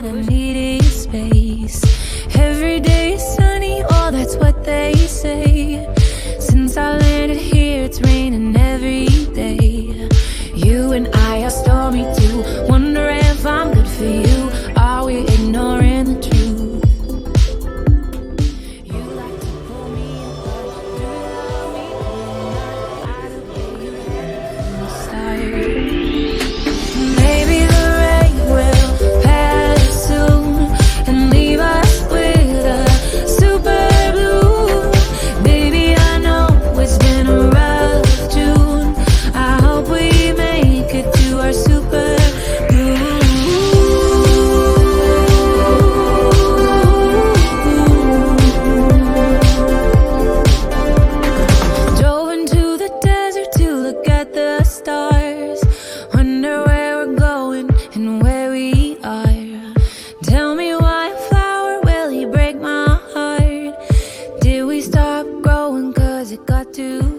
when I needed space. Every day is sunny, oh that's what they say. Since I landed here it's raining every day. You and I are stormy too, wonder if I'm good for you. Are we ignoring the truth? You like to pull me apart, do you love me I don't think you had from the start. Maybe the rain will pass soon and leave us with a super blue. Baby, I know it's been a rough June. I hope we make it to our super blue. Drove into the desert to look at the stars. Wonder where we're going and where we are. Tell me why a flower, will he break my heart? Did we stop growing cause it got too